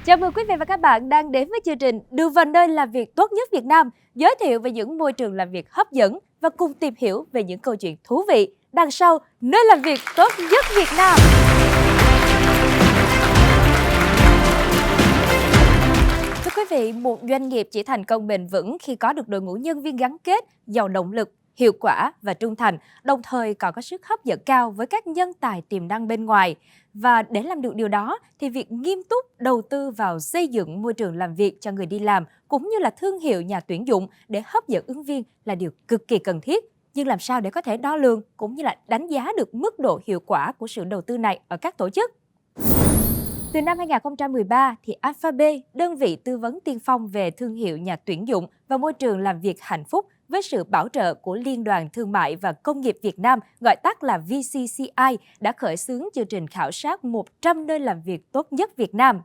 Chào mừng quý vị và các bạn đang đến với chương trình Đường vào nơi làm việc tốt nhất Việt Nam, giới thiệu về những môi trường làm việc hấp dẫn và cùng tìm hiểu về những câu chuyện thú vị đằng sau nơi làm việc tốt nhất Việt Nam. Thưa quý vị, một doanh nghiệp chỉ thành công bền vững khi có được đội ngũ nhân viên gắn kết, giàu động lực, hiệu quả và trung thành, đồng thời còn có sức hấp dẫn cao với các nhân tài tiềm năng bên ngoài. Và để làm được điều đó thì việc nghiêm túc đầu tư vào xây dựng môi trường làm việc cho người đi làm cũng như là thương hiệu nhà tuyển dụng để hấp dẫn ứng viên là điều cực kỳ cần thiết. Nhưng làm sao để có thể đo lường cũng như là đánh giá được mức độ hiệu quả của sự đầu tư này ở các tổ chức? Từ năm 2013 thì Anphabe, đơn vị tư vấn tiên phong về thương hiệu nhà tuyển dụng và môi trường làm việc hạnh phúc với sự bảo trợ của Liên đoàn Thương mại và Công nghiệp Việt Nam, gọi tắt là VCCI, đã khởi xướng chương trình khảo sát 100 nơi làm việc tốt nhất Việt Nam.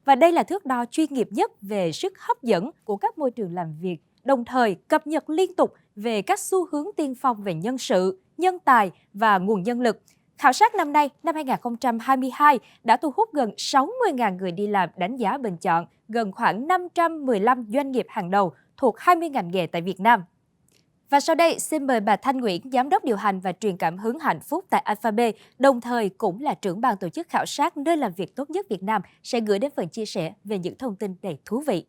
Và đây là thước đo chuyên nghiệp nhất về sức hấp dẫn của các môi trường làm việc, đồng thời cập nhật liên tục về các xu hướng tiên phong về nhân sự, nhân tài và nguồn nhân lực. Khảo sát năm nay, năm 2022, đã thu hút gần 60.000 người đi làm đánh giá bình chọn gần khoảng 515 doanh nghiệp hàng đầu thuộc 20 ngành nghề tại Việt Nam. Và sau đây, xin mời bà Thanh Nguyễn, Giám đốc điều hành và truyền cảm hứng hạnh phúc tại Anphabe, đồng thời cũng là trưởng ban tổ chức khảo sát nơi làm việc tốt nhất Việt Nam, sẽ gửi đến phần chia sẻ về những thông tin đầy thú vị.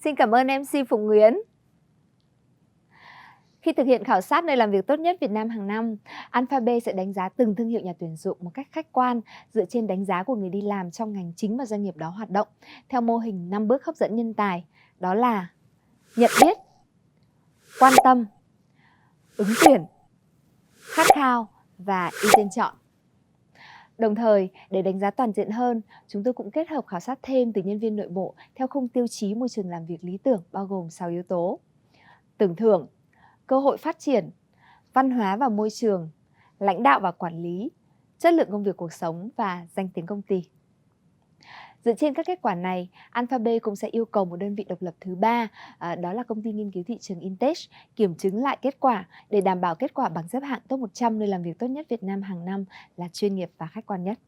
Xin cảm ơn MC Phụng Nguyễn. Khi thực hiện khảo sát nơi làm việc tốt nhất Việt Nam hàng năm, Anphabe sẽ đánh giá từng thương hiệu nhà tuyển dụng một cách khách quan dựa trên đánh giá của người đi làm trong ngành chính mà doanh nghiệp đó hoạt động, theo mô hình 5 bước hấp dẫn nhân tài, đó là nhận biết, quan tâm, ứng tuyển, khát khao và ưu tiên chọn. Đồng thời, để đánh giá toàn diện hơn, chúng tôi cũng kết hợp khảo sát thêm từ nhân viên nội bộ theo khung tiêu chí môi trường làm việc lý tưởng bao gồm 6 yếu tố: tưởng thưởng, cơ hội phát triển, văn hóa và môi trường, lãnh đạo và quản lý, chất lượng công việc cuộc sống và danh tiếng công ty. Dựa trên các kết quả này, Anphabe cũng sẽ yêu cầu một đơn vị độc lập thứ ba, đó là công ty nghiên cứu thị trường Intech, kiểm chứng lại kết quả để đảm bảo kết quả bảng xếp hạng top 100 nơi làm việc tốt nhất Việt Nam hàng năm là chuyên nghiệp và khách quan nhất.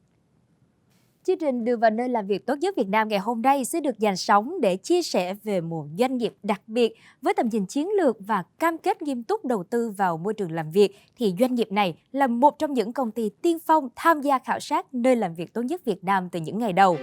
Chương trình Đường vào nơi làm việc tốt nhất Việt Nam ngày hôm nay sẽ được dàn sóng để chia sẻ về một doanh nghiệp đặc biệt với tầm nhìn chiến lược và cam kết nghiêm túc đầu tư vào môi trường làm việc. Thì doanh nghiệp này là một trong những công ty tiên phong tham gia khảo sát nơi làm việc tốt nhất Việt Nam từ những ngày đầu.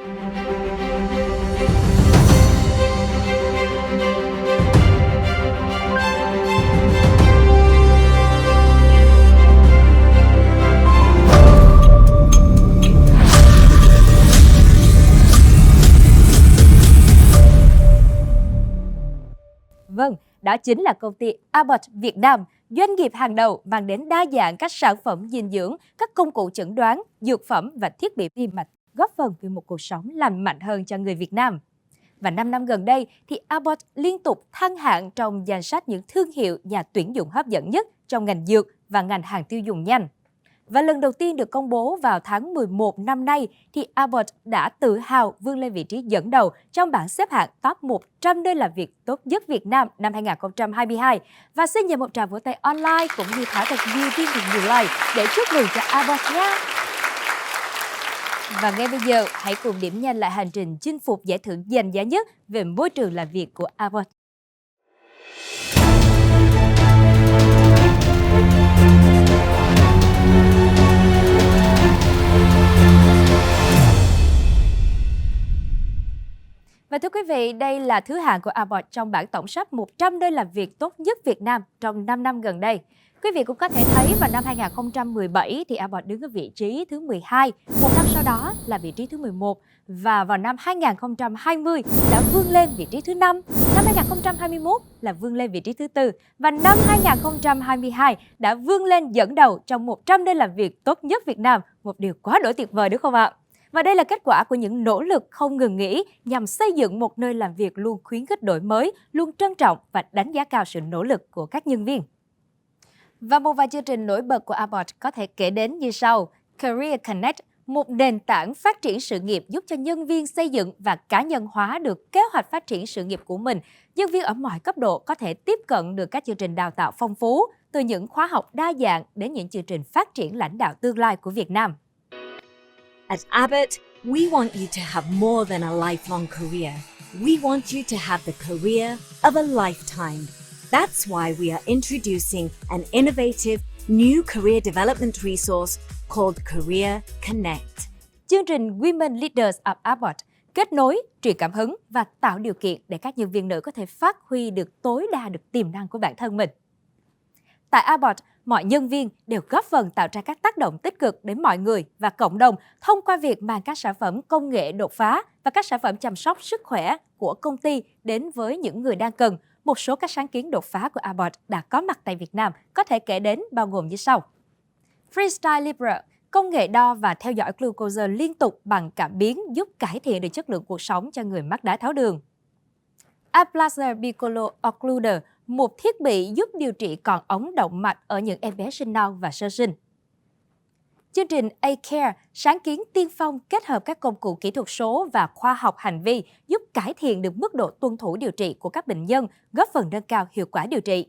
Vâng, đó chính là công ty Abbott VietNam, doanh nghiệp hàng đầu mang đến đa dạng các sản phẩm dinh dưỡng, các công cụ chẩn đoán, dược phẩm và thiết bị tim mạch, góp phần vì một cuộc sống lành mạnh hơn cho người Việt Nam. Và 5 năm gần đây, thì Abbott liên tục thăng hạng trong danh sách những thương hiệu nhà tuyển dụng hấp dẫn nhất trong ngành dược và ngành hàng tiêu dùng nhanh. Và lần đầu tiên được công bố vào tháng 11 năm nay, thì Abbott đã tự hào vươn lên vị trí dẫn đầu trong bảng xếp hạng top 100 nơi làm việc tốt nhất Việt Nam năm 2022. Và xin nhờ một tràng vỗ tay online cũng như thả thật nhiều tim thật nhiều like để chúc mừng cho Abbott nha! Và ngay bây giờ, hãy cùng điểm nhanh lại hành trình chinh phục giải thưởng danh giá nhất về môi trường làm việc của Abbott. Và thưa quý vị, đây là thứ hạng của Abbott trong bảng tổng sắp 100 nơi làm việc tốt nhất Việt Nam trong 5 năm gần đây. Quý vị cũng có thể thấy vào năm 2017 thì Abbott đứng ở vị trí thứ 12, một năm sau đó là vị trí thứ 11 và vào năm 2020 đã vươn lên vị trí thứ 5, năm 2021 là vươn lên vị trí thứ 4 và năm 2022 đã vươn lên dẫn đầu trong 100 nơi làm việc tốt nhất Việt Nam, một điều quá đỗi tuyệt vời đúng không ạ? Và đây là kết quả của những nỗ lực không ngừng nghỉ nhằm xây dựng một nơi làm việc luôn khuyến khích đổi mới, luôn trân trọng và đánh giá cao sự nỗ lực của các nhân viên. Và một vài chương trình nổi bật của Abbott có thể kể đến như sau: Career Connect, một nền tảng phát triển sự nghiệp giúp cho nhân viên xây dựng và cá nhân hóa được kế hoạch phát triển sự nghiệp của mình. Nhân viên ở mọi cấp độ có thể tiếp cận được các chương trình đào tạo phong phú, từ những khóa học đa dạng đến những chương trình phát triển lãnh đạo tương lai của Việt Nam. At Abbott, We want you to have more than a lifelong career. We want you to have the career of a lifetime. That's why we are introducing an innovative new career development resource called Career Connect. Chương trình Women Leaders of Abbott kết nối, truyền cảm hứng và tạo điều kiện để các nhân viên nữ có thể phát huy được tối đa được tiềm năng của bản thân mình. Tại Abbott, mọi nhân viên đều góp phần tạo ra các tác động tích cực đến mọi người và cộng đồng thông qua việc mang các sản phẩm công nghệ đột phá và các sản phẩm chăm sóc sức khỏe của công ty đến với những người đang cần. Một số các sáng kiến đột phá của Abbott đã có mặt tại Việt Nam có thể kể đến bao gồm như sau. Freestyle Libre, công nghệ đo và theo dõi glucose liên tục bằng cảm biến giúp cải thiện được chất lượng cuộc sống cho người mắc đái tháo đường. Ablation Piccolo Occluder, một thiết bị giúp điều trị còn ống động mạch ở những em bé sinh non và sơ sinh. Chương trình A-Care, sáng kiến tiên phong kết hợp các công cụ kỹ thuật số và khoa học hành vi giúp cải thiện được mức độ tuân thủ điều trị của các bệnh nhân, góp phần nâng cao hiệu quả điều trị.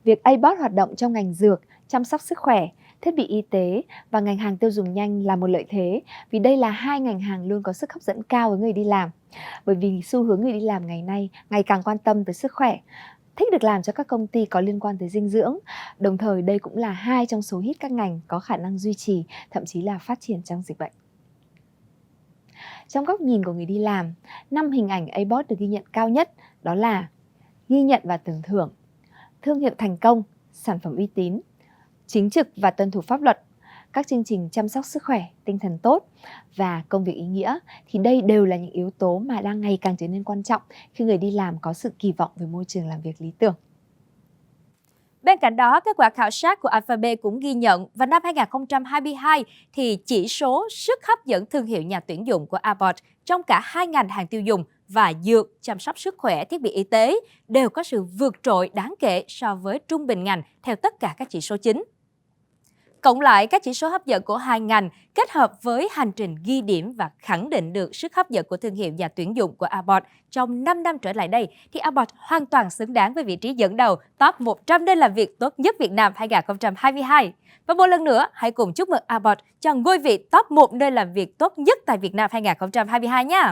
Việc Abbott hoạt động trong ngành dược, chăm sóc sức khỏe, thiết bị y tế và ngành hàng tiêu dùng nhanh là một lợi thế vì đây là hai ngành hàng luôn có sức hấp dẫn cao với người đi làm. Bởi vì xu hướng người đi làm ngày nay ngày càng quan tâm tới sức khỏe, thích được làm cho các công ty có liên quan tới dinh dưỡng. Đồng thời đây cũng là hai trong số ít các ngành có khả năng duy trì, thậm chí là phát triển trong dịch bệnh. Trong góc nhìn của người đi làm, 5 hình ảnh Abbott được ghi nhận cao nhất đó là ghi nhận và tưởng thưởng, thương hiệu thành công, sản phẩm uy tín, chính trực và tuân thủ pháp luật, các chương trình chăm sóc sức khỏe, tinh thần tốt và công việc ý nghĩa. Thì đây đều là những yếu tố mà đang ngày càng trở nên quan trọng khi người đi làm có sự kỳ vọng về môi trường làm việc lý tưởng. Bên cạnh đó, kết quả khảo sát của Anphabe cũng ghi nhận vào năm 2022 thì chỉ số sức hấp dẫn thương hiệu nhà tuyển dụng của Abbott trong cả hai ngành hàng tiêu dùng và dược, chăm sóc sức khỏe, thiết bị y tế đều có sự vượt trội đáng kể so với trung bình ngành theo tất cả các chỉ số chính. Cộng lại, các chỉ số hấp dẫn của hai ngành kết hợp với hành trình ghi điểm và khẳng định được sức hấp dẫn của thương hiệu nhà tuyển dụng của Abbott trong 5 năm trở lại đây, thì Abbott hoàn toàn xứng đáng với vị trí dẫn đầu top 100 nơi làm việc tốt nhất Việt Nam 2022. Và một lần nữa, hãy cùng chúc mừng Abbott cho ngôi vị top 1 nơi làm việc tốt nhất tại Việt Nam 2022 nhé!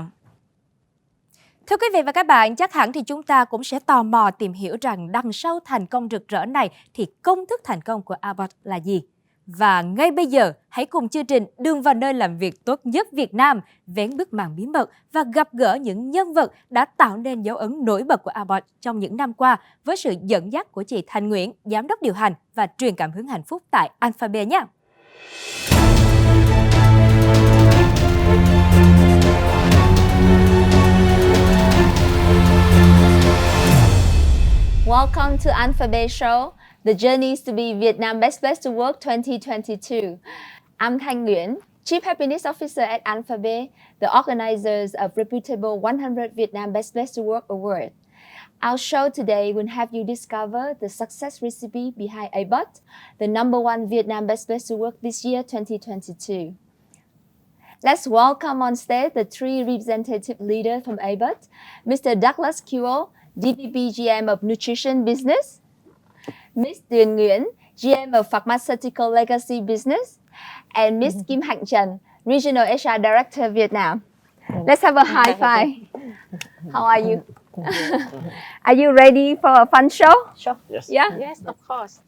Thưa quý vị và các bạn, chắc hẳn thì chúng ta cũng sẽ tò mò tìm hiểu rằng đằng sau thành công rực rỡ này thì công thức thành công của Abbott là gì? Và ngay bây giờ, hãy cùng chương trình Đường vào nơi làm việc tốt nhất Việt Nam vén bức màn bí mật và gặp gỡ những nhân vật đã tạo nên dấu ấn nổi bật của Abbott trong những năm qua với sự dẫn dắt của chị Thành Nguyễn, giám đốc điều hành và truyền cảm hứng hạnh phúc tại Anphabe nhé! Welcome to Anphabe Show. The journey is to be Vietnam Best Place to Work 2022. I'm Thanh Nguyễn, Chief Happiness Officer at Anphabe, the organizers of reputable 100 Vietnam Best Place to Work Award. Our show today will have you discover the success recipe behind Abbott, the #1 Vietnam Best Place to Work this year 2022. Let's welcome on stage the three representative leaders from Abbott, Mr. Douglas Kewell, DVP GM of Nutrition Business, Ms. Đường Nguyễn, GM of Pharmaceutical Legacy Business, and Ms. Kim Hạnh Trần, Regional HR Director Vietnam. Let's have a high five. How are you? Are you ready for a fun show? Sure. Yes. Yeah? Yes, of course.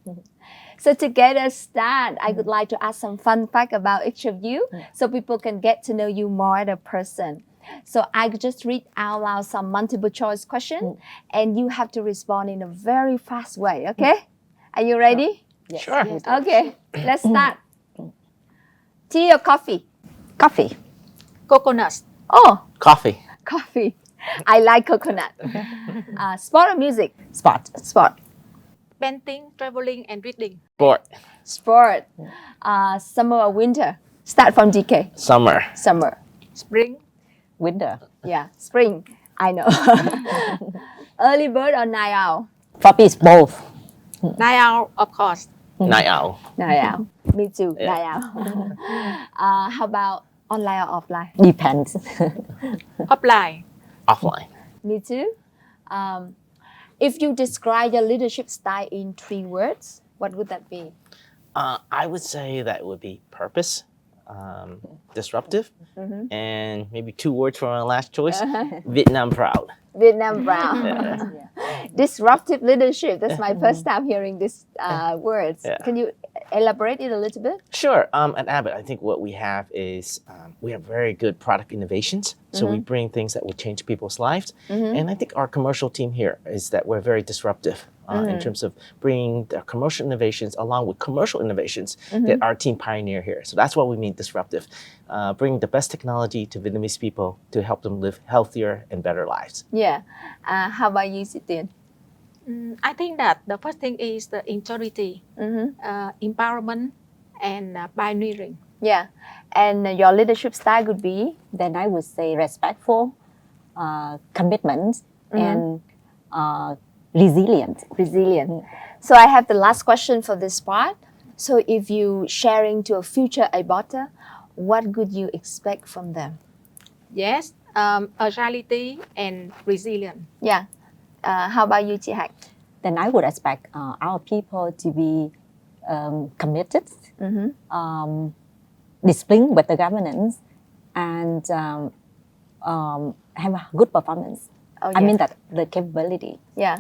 So to get us started, I would like to ask some fun facts about each of you so people can get to know you more as a person. So I just read out loud some multiple choice questions and you have to respond in a very fast way, okay? Are you ready? Yes. Sure. Yes. Okay, let's start. Tea or coffee? Coffee. Coconut. Oh, Coffee. coffee. I like coconut. Sport or music? Spot. Sport. Painting, traveling, and reading. Sport. Sport. Summer or winter? Start from DK. Summer. Summer. Spring, Winter. Yeah, spring. I know. Early bird or night owl? Puppy is both. night owl, of course. Night owl. Night owl. Me too. Yeah. Night owl. How about online or offline? Depends. Offline, Offline. Me too. If you describe your leadership style in 3 words, what would that be? I would say that would be purpose, disruptive, and maybe 2 words for my last choice, Vietnam proud. Vietnam proud. Yeah. Disruptive leadership. That's my first time hearing these words. Yeah. Can you elaborate it a little bit? Sure. At Abbott, I think what we have is we have very good product innovations. So we bring things that will change people's lives. And I think our commercial team here is that we're very disruptive in terms of bringing the commercial innovations along with commercial innovations that our team pioneer here. So that's what we mean disruptive. Bringing the best technology to Vietnamese people to help them live healthier and better lives. Yeah. How about you, Sitin? I think that the first thing is the integrity, empowerment, and pioneering. Yeah. And your leadership style would be? Then I would say respectful, commitment, and resilient. Resilient. So I have the last question for this part. So if you sharing to a future Abbott, what would you expect from them? Yes, agility and resilience. Yeah. How about you, Chị Hạnh? Then I would expect our people to be committed, disciplined with the governance, and have a good performance. Oh, I yeah. mean that the capability. Yeah.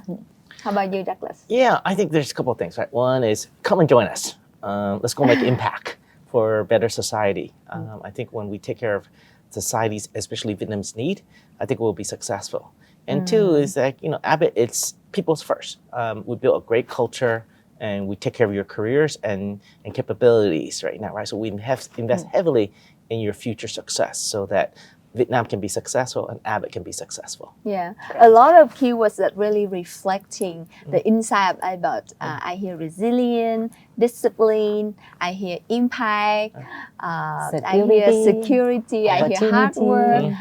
How about you, Douglas? Yeah, I think there's a couple of things, right? One is come and join us. Let's go make impact for a better society. I think when we take care of societies, especially Vietnam's need, I think we'll be successful. And two is that, Abbott, it's people's first. We built a great culture and we take care of your careers and capabilities right now, right? So we invest heavily in your future success so that Vietnam can be successful and Abbott can be successful. Yeah, a lot of keywords that really reflecting the inside of Abbott. I hear resilient, discipline, I hear impact, I hear security, I hear hard work,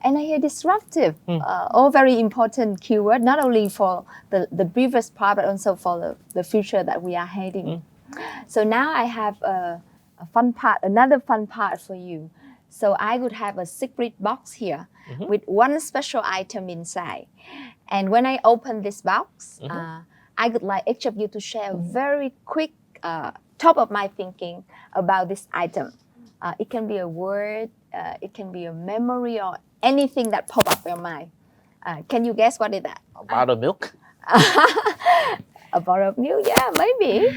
and I hear disruptive. All very important keyword, not only for the previous part, but also for the future that we are heading. So now I have a fun part, another fun part for you. So I would have a secret box here with one special item inside. And when I open this box, I would like each of you to share a very quick top of my thinking about this item. It can be a word, it can be a memory or anything that pop up in your mind. Can you guess what is that? A bottle of milk? A bottle of milk, yeah, maybe.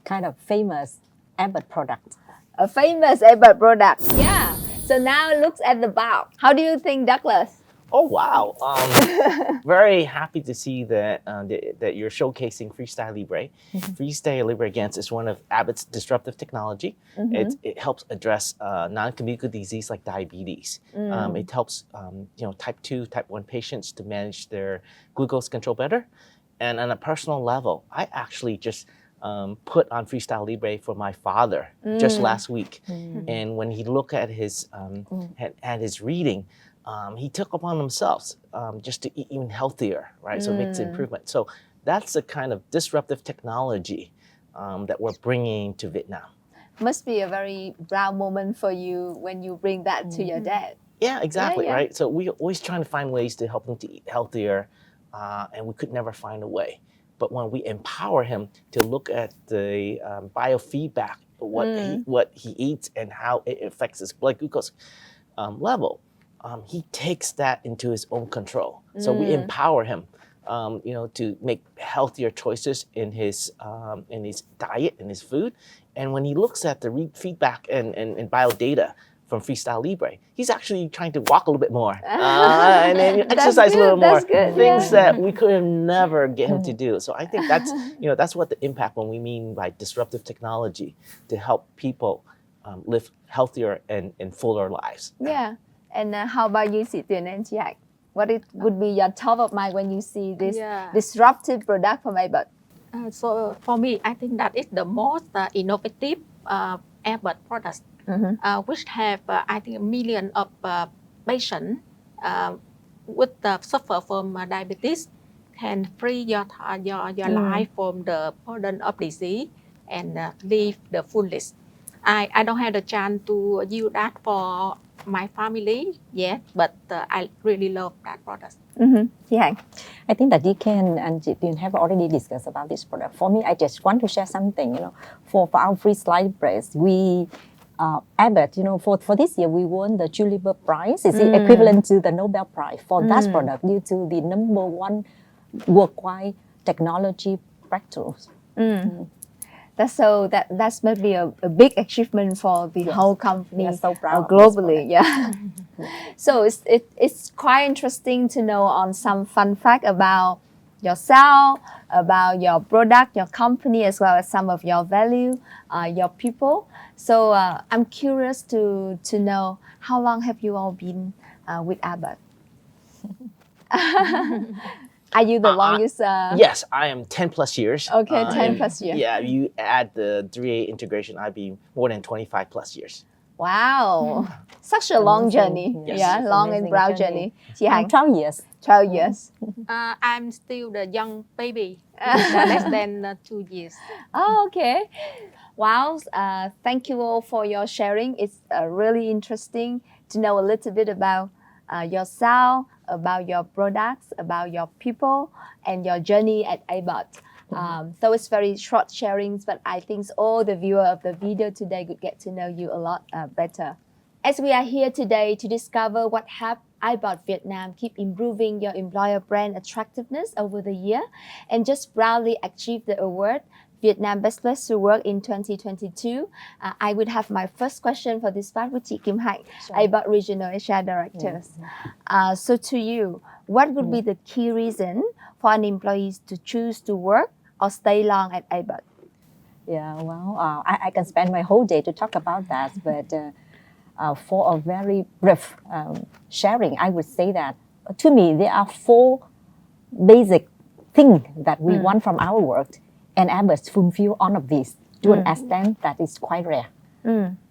Kind of famous Abbott product. A famous Abbott product. Yeah. So now look at the box. How do you think, Douglas? Oh, wow. Very happy to see that that you're showcasing Freestyle Libre. Freestyle Libre, again, is one of Abbott's disruptive technology. It helps address non-communicable disease like diabetes. It helps type 2, type 1 patients to manage their glucose control better. And on a personal level, I actually just put on Freestyle Libre for my father just last week. And when he looked at his reading, he took upon himself just to eat even healthier, right? So it makes improvement. So that's the kind of disruptive technology that we're bringing to Vietnam. Must be a very proud moment for you when you bring that to your dad. Yeah, exactly, Yeah. right? So we're always trying to find ways to help him to eat healthier, and we could never find a way. But when we empower him to look at the biofeedback, what he eats and how it affects his blood glucose level, he takes that into his own control. So we empower him, to make healthier choices in his diet, in his food. And when he looks at the feedback and bio data from Freestyle Libre, he's actually trying to walk a little bit more and then exercise a little more. Things that we could never get him to do. So I think that's what the impact when we mean by disruptive technology to help people live healthier and fuller lives. Yeah. And how about you, Sĩ Tuyền and Chị Hạnh? What would be your top of mind when you see this disruptive product from Abbott? So for me, I think that is the most innovative Abbott product, which have, I think, a million of patients suffer from diabetes can free your life from the burden of disease and live the fullest. I don't have the chance to use that for my family yet, but I really love that product. Chị Hạnh. I think that Deacon and Jitun have already discussed about this product. For me, I just want to share something. For our free sliced bread, we Abbott, for this year we won the Tulip Prize. It's equivalent to the Nobel Prize for that product due to the #1 worldwide technology breakthroughs. That's maybe a big achievement for the whole company. We are so proud globally. Yeah. So it's quite interesting to know on some fun fact about yourself, about your product, your company, as well as some of your value, your people. So I'm curious to know how long have you all been with Abbott? Are you the longest? Yes, I am 10 plus years. Okay, 10 and plus years. Yeah, you add the 3A integration, I'd be more than 25 plus years. Wow, such a long journey. Yes. Yeah, It's long and amazing proud journey. journey. Chị Hạnh, 12 years. 12 years. I'm still the young baby, less than 2 years. Oh, okay. Wow, thank you all for your sharing. It's really interesting to know a little bit about yourself, about your products, about your people, and your journey at Abbott. So it's very short sharings, but I think all the viewer of the video today could get to know you a lot better. As we are here today to discover what helped Abbott Vietnam keep improving your employer brand attractiveness over the year and just proudly achieve the award Vietnam Best Place to Work in 2022, I would have my first question for this part with chị Kim Hạnh, Abbott Regional HR Director. So to you, what would be the key reason for an employee to choose to work or stay long at Abbott? Yeah, well, I can spend my whole day to talk about that, but for a very brief sharing, I would say that to me, there are 4 basic things that we want from our work, and Abbott fulfill all of these to an extent that is quite rare.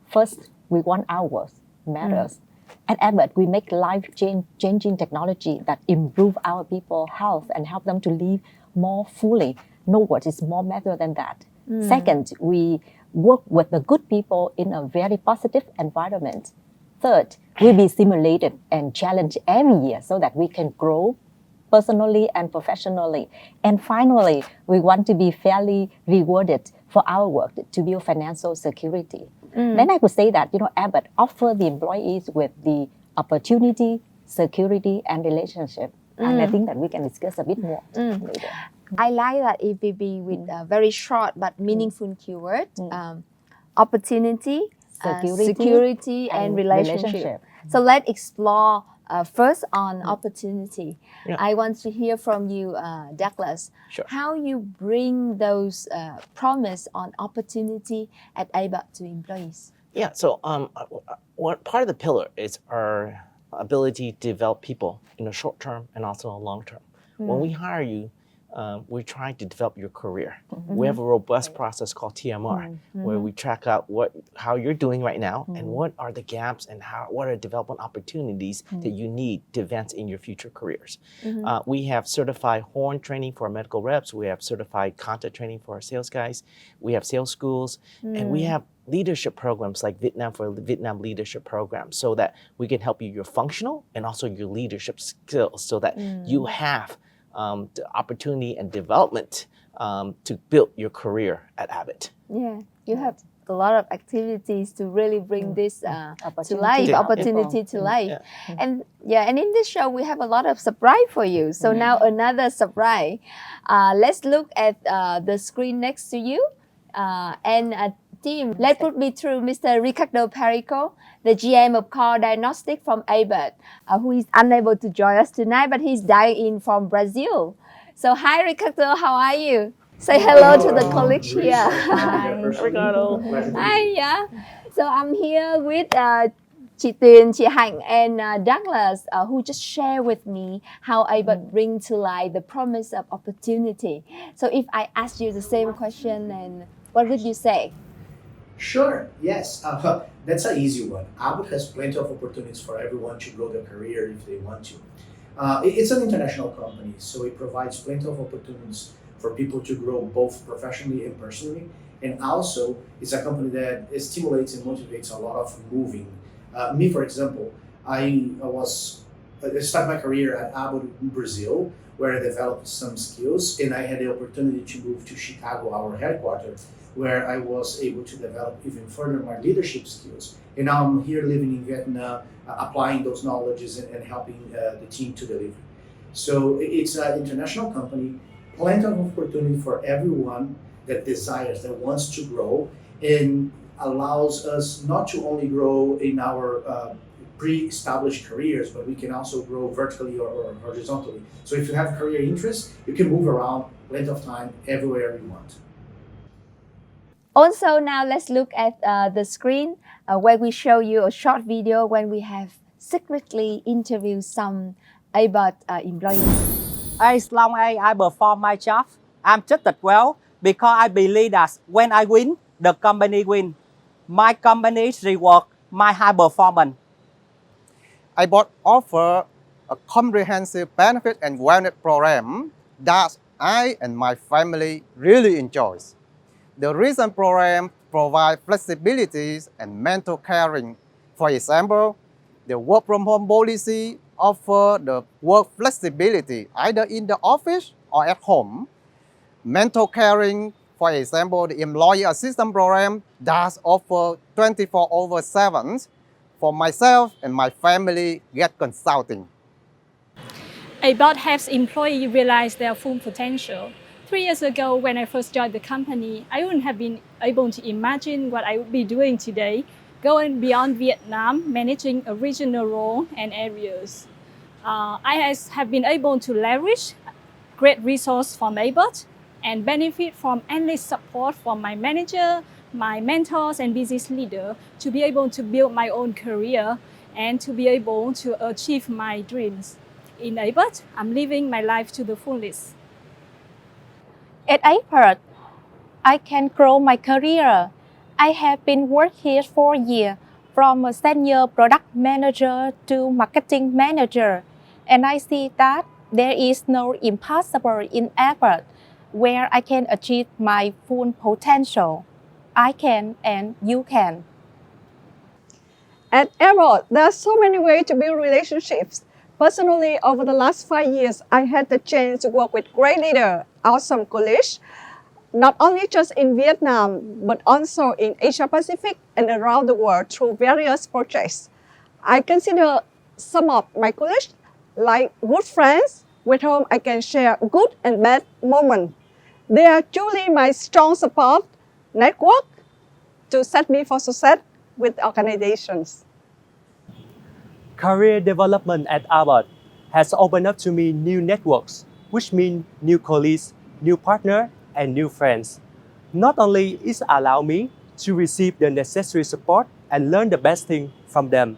First, we want our work matters. At Abbott, we make life-changing technology that improve our people's health and help them to live more fully. No word is more matter than that. Second, we work with the good people in a very positive environment. Third, we be stimulated and challenged every year so that we can grow personally and professionally. And finally, we want to be fairly rewarded for our work to build financial security. Then I would say that, Abbott offer the employees with the opportunity, security, and relationship. And I think that we can discuss a bit more later. I like that EPB with a very short but meaningful keyword. Opportunity, security, and relationship. So let's explore first on opportunity. Yeah. I want to hear from you, Douglas. Sure. How you bring those promise on opportunity at Abbott to employees? Yeah, so what part of the pillar is our ability to develop people in the short term and also in the long term. When we hire you, we're trying to develop your career. We have a robust process called TMR, where we track out how you're doing right now and what are the gaps and what are development opportunities that you need to advance in your future careers. We have certified horn training for our medical reps. We have certified content training for our sales guys. We have sales schools, and we have leadership programs like Vietnam leadership programs, so that we can help you your functional and also your leadership skills, so that you have the opportunity and development to build your career at Abbott. Yeah, you have a lot of activities to really bring this to life, Yeah. opportunity to life. Yeah. And in this show, we have a lot of surprise for you. So now another surprise. Let's look at the screen next to you. Team, let's put me through Mr. Ricardo Perico, the GM of Core Diagnostic from Abbott, who is unable to join us tonight, but he's dialing in from Brazil. So hi, Ricardo, how are you? Say hello to the colleagues here. Hi, Ricardo. Hi, yeah. So I'm here with chị Tuyền, chị Hạnh, and Douglas, who just share with me how Abbott bring to life the promise of opportunity. So if I ask you the same question, then what would you say? Sure, yes. That's an easy one. Abbott has plenty of opportunities for everyone to grow their career if they want to. It's an international company, so it provides plenty of opportunities for people to grow both professionally and personally. And also, it's a company that stimulates and motivates a lot of moving Me, for example, I started my career at Abbott in Brazil, where I developed some skills, and I had the opportunity to move to Chicago, our headquarters, where I was able to develop even further my leadership skills. And now I'm here living in Vietnam, applying those knowledges and helping the team to deliver. So it's an international company, plenty of opportunity for everyone that desires, that wants to grow, and allows us not to only grow in our pre-established careers, but we can also grow vertically or horizontally. So if you have career interests, you can move around plenty of time everywhere you want. Also, now let's look at the screen where we show you a short video when we have secretly interviewed some Abbott employees. As long as I perform my job, I'm treated well because I believe that when I win, the company win. My company reward my high performance. Abbott offer a comprehensive benefit and wellness program that I and my family really enjoy. The recent program provides flexibilities and mental caring. For example, the work from home policy offer the work flexibility either in the office or at home. Mental caring, for example, the employee assistance program does offer 24/7 for myself and my family get consulting. Abbott helps employees realize their full potential. 3 years ago, when I first joined the company, I wouldn't have been able to imagine what I would be doing today, going beyond Vietnam, managing a regional role and areas. I have been able to leverage great resources from Abbott and benefit from endless support from my manager, my mentors and business leader to be able to build my own career and to be able to achieve my dreams. In Abbott, I'm living my life to the fullest. At Abbott, I can grow my career. I have been working here for a year, from a senior product manager to marketing manager, and I see that there is no impossible in Abbott where I can achieve my full potential. I can and you can. At Abbott, there are so many ways to build relationships. Personally, over the last 5 years, I had the chance to work with great leaders, awesome colleagues, not only just in Vietnam, but also in Asia Pacific and around the world through various projects. I consider some of my colleagues like good friends with whom I can share good and bad moments. They are truly my strong support network to set me for success with organizations. Career development at Abbott has opened up to me new networks, which mean new colleagues, new partners, and new friends. Not only it allows me to receive the necessary support and learn the best thing from them,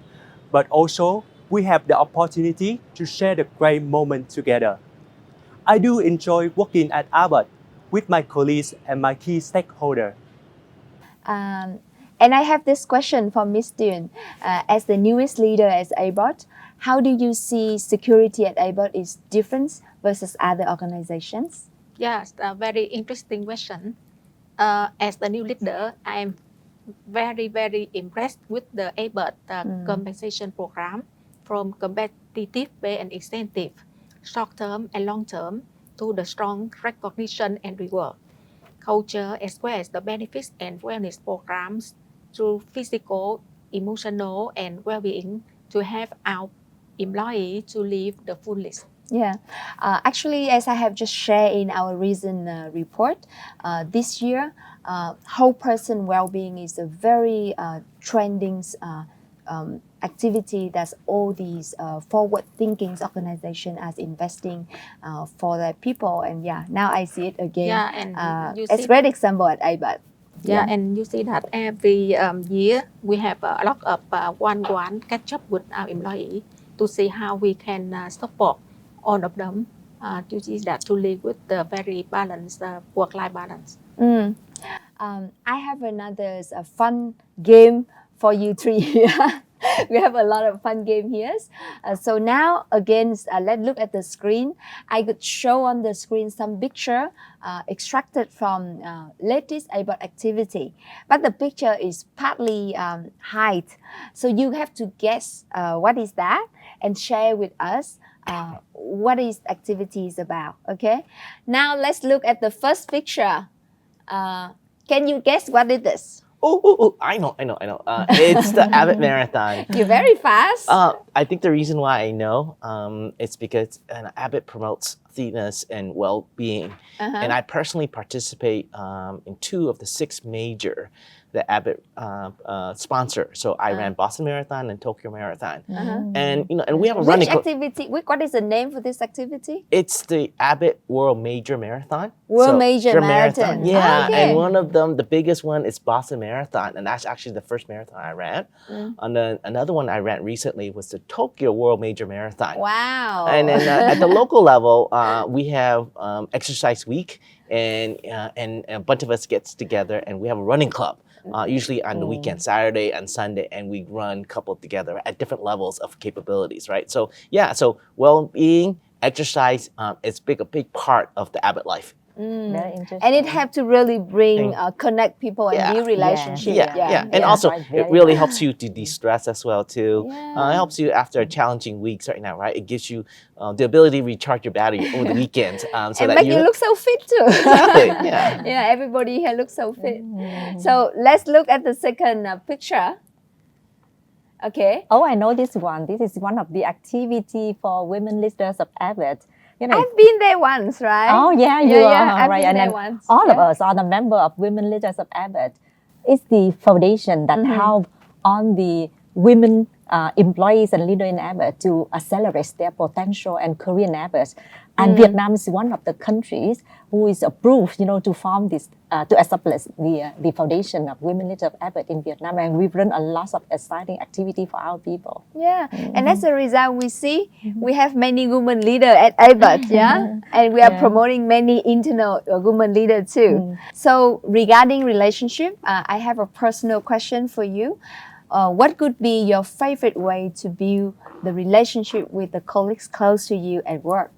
but also we have the opportunity to share the great moment together. I do enjoy working at Abbott with my colleagues and my key stakeholders. And I have this question for Ms. Đường. As the newest leader at Abbott, how do you see security at Abbott is different versus other organizations? Yes, a very interesting question. As the new leader, I am very, very impressed with the Abbott compensation program, from competitive pay and incentive, short-term and long-term, to the strong recognition and reward, culture, as well as the benefits and wellness programs through physical, emotional, and well-being to have our employees to live the fullest. Yeah, actually, as I have just shared in our recent report, this year, whole person well-being is a very trending activity that all these forward-thinking organizations are investing for their people. And yeah, now I see it again. Yeah, and you it's see a great example at Abbott. Yeah, and you see that every year we have a lot of one-on-one catch up with our employees to see how we can support all of them to see that to live with the very balanced work-life balance. I have another fun game for you three. We have a lot of fun game here. So now again, let's look at the screen. I could show on the screen some picture extracted from latest Abbott activity, but the picture is partly hide. So you have to guess what is that and share with us what is activity is about. Okay. Now let's look at the first picture. Can you guess what it is? Oh, I know. It's the Abbott Marathon. You're very fast. I think the reason why I know it's because Abbott promotes fitness and well-being. And I personally participate in 2 of the 6 major that Abbott sponsor. So I ran Boston Marathon and Tokyo Marathon. And and we have a running activity? What is the name for this activity? It's the Abbott World Major Marathon. World Major Marathon. Yeah, okay. and one of them, the biggest one, is Boston Marathon, and that's actually the first marathon I ran. And then another one I ran recently was the Tokyo World Major Marathon. Wow. And then at the local level, we have exercise week, and a bunch of us gets together, and we have a running club. Usually on the weekend, Saturday and Sunday, and we run coupled together at different levels of capabilities, right? So yeah, so well-being, exercise, it's a big part of the Abbott life. Very interesting. And it have to really bring connect people and build relationships. Yeah. And also it really helps you to de-stress as well too. It helps you after challenging weeks right now, right? It gives you the ability to recharge your battery over the weekends, so and that make you look so fit too. Exactly. Yeah. Yeah. Everybody here looks so fit. So let's look at the second picture. Okay. Oh, I know this one. This is one of the activity for women leaders of Abbott. I've been there once, right? Oh, yeah, you are. I've right. been And there then once. all of us are the member of Women Leaders of Abbott. It's the foundation that help on the women employees and leaders in Abbott to accelerate their potential and career in Abbott. And Vietnam is one of the countries who is approved, to form this, to establish the foundation of Women Leaders of Abbott in Vietnam. And we've run a lot of exciting activity for our people. Yeah, and as a result, we see we have many women leaders at Abbott, and we are promoting many internal women leaders too. So regarding relationship, I have a personal question for you. What could be your favorite way to build the relationship with the colleagues close to you at work?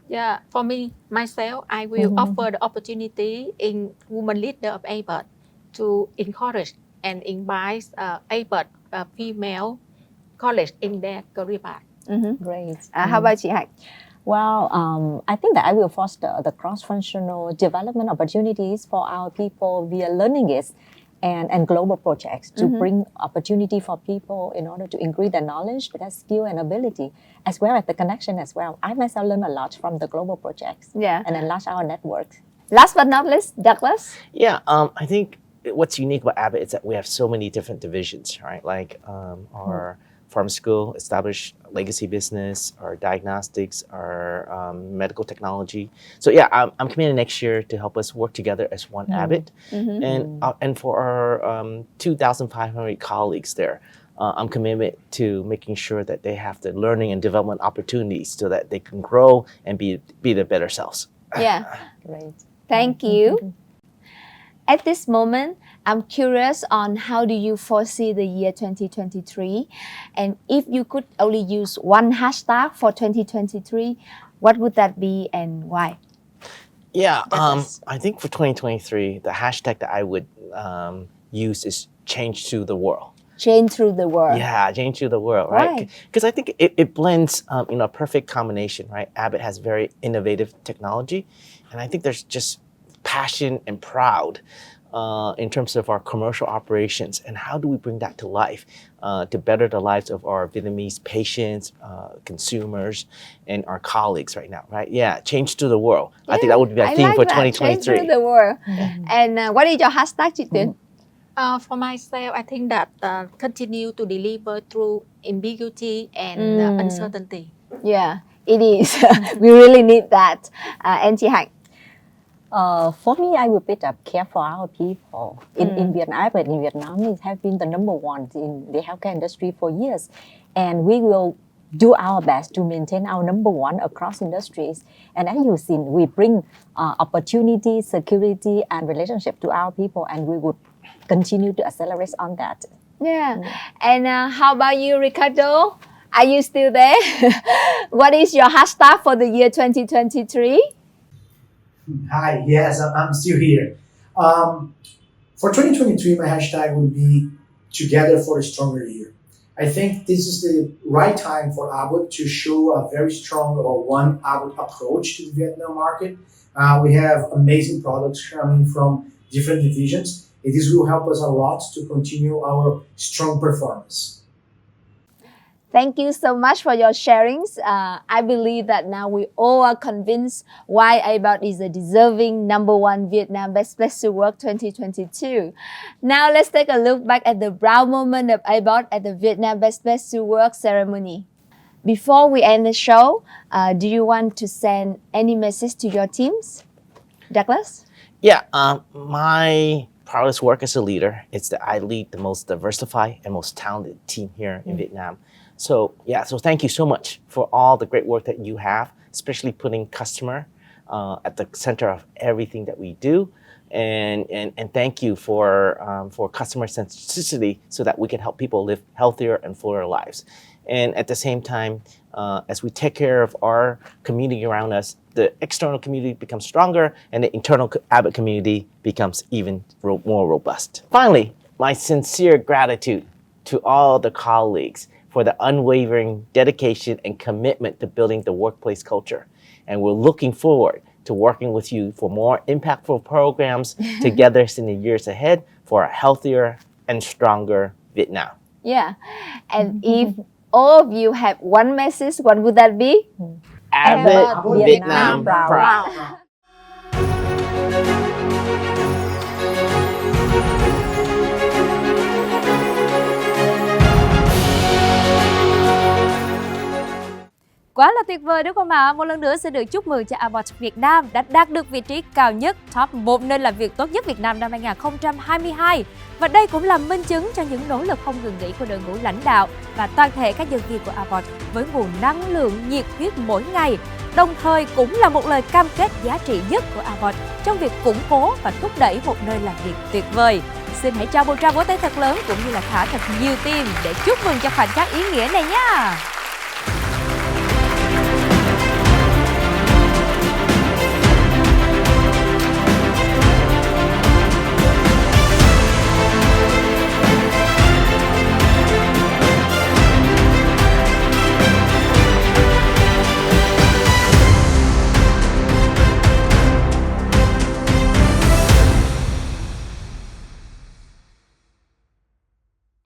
Yeah, for me, myself, I will offer the opportunity in Women Leader of Abbott to encourage and invite Abbott female colleagues in their career path. Great. How about chị Hạnh? Well, I think that I will foster the cross-functional development opportunities for our people via learning aids and global projects to bring opportunity for people in order to increase their knowledge, their skill and ability, as well as the connection as well. I myself learn a lot from the global projects and enlarge our networks. Last but not least, Douglas? Yeah, I think what's unique about Abbott is that we have so many different divisions, right? Like our pharmaceutical, established legacy business, our diagnostics, our medical technology. So yeah, I'm committed next year to help us work together as one Abbott. And for our 2,500 colleagues there, I'm committed to making sure that they have the learning and development opportunities so that they can grow and be their better selves. Yeah. Great. Thank you. At this moment, I'm curious on how do you foresee the year 2023? And if you could only use one hashtag for 2023, what would that be and why? Yeah, I think for 2023, the hashtag that I would use is change to the world. Change through the world. Yeah, change to the world, right? Because I think it blends a perfect combination, right? Abbott has very innovative technology, and I think there's just passion and proud in terms of our commercial operations, and how do we bring that to life to better the lives of our Vietnamese patients, consumers, and our colleagues right now, right? Yeah, change to the world. I think that would be our theme for 2023. Change to the world. And what is your hashtag, chị Tuyến? For myself, I think that continue to deliver through ambiguity and uncertainty. Yeah, it is. We really need that. And chị Hạnh? For me, I will pick up care for our people. In Vietnam, but in Vietnam, it has been the number one in the healthcare industry for years. And we will do our best to maintain our number one across industries. And as you've seen, we bring opportunity, security, and relationship to our people, and we would continue to accelerate on that. Yeah. And how about you, Ricardo? Are you still there? What is your hashtag for the year 2023? Hi, yes, I'm still here. For 2023, my hashtag would be Together for a Stronger Year. I think this is the right time for Abbott to show a very strong one Abbott approach to the Vietnam market. We have amazing products coming from different divisions, and this will help us a lot to continue our strong performance. Thank you so much for your sharings. I believe that now we all are convinced why Abbott is a deserving #1 Vietnam Best Place to Work 2022. Now let's take a look back at the proud moment of Abbott at the Vietnam Best Place to Work ceremony. Before we end the show, do you want to send any message to your teams? Douglas? Yeah, my proudest work as a leader is that I lead the most diversified and most talented team here in Vietnam. So thank you so much for all the great work that you have, especially putting customer at the center of everything that we do. And thank you for customer centricity so that we can help people live healthier and fuller lives. And at the same time, as we take care of our community around us, the external community becomes stronger and the internal Abbott community becomes even more robust. Finally, my sincere gratitude to all the colleagues for the unwavering dedication and commitment to building the workplace culture. And we're looking forward to working with you for more impactful programs together in the years ahead for a healthier and stronger Vietnam. Yeah. And if all of you have one message, what would that be? Abbott Vietnam proud. Quá là tuyệt vời đúng không ạ? Một lần nữa xin được chúc mừng cho Abbott Việt Nam đã đạt được vị trí cao nhất top 1 nơi làm việc tốt nhất Việt Nam năm 2022. Và đây cũng là minh chứng cho những nỗ lực không ngừng nghỉ của đội ngũ lãnh đạo và toàn thể các nhân viên của Abbott với nguồn năng lượng nhiệt huyết mỗi ngày. Đồng thời cũng là một lời cam kết giá trị nhất của Abbott trong việc củng cố và thúc đẩy một nơi làm việc tuyệt vời. Xin hãy trao một tràng vỗ tay thật lớn cũng như là thả thật nhiều tim để chúc mừng cho khoảnh khắc ý nghĩa này nha.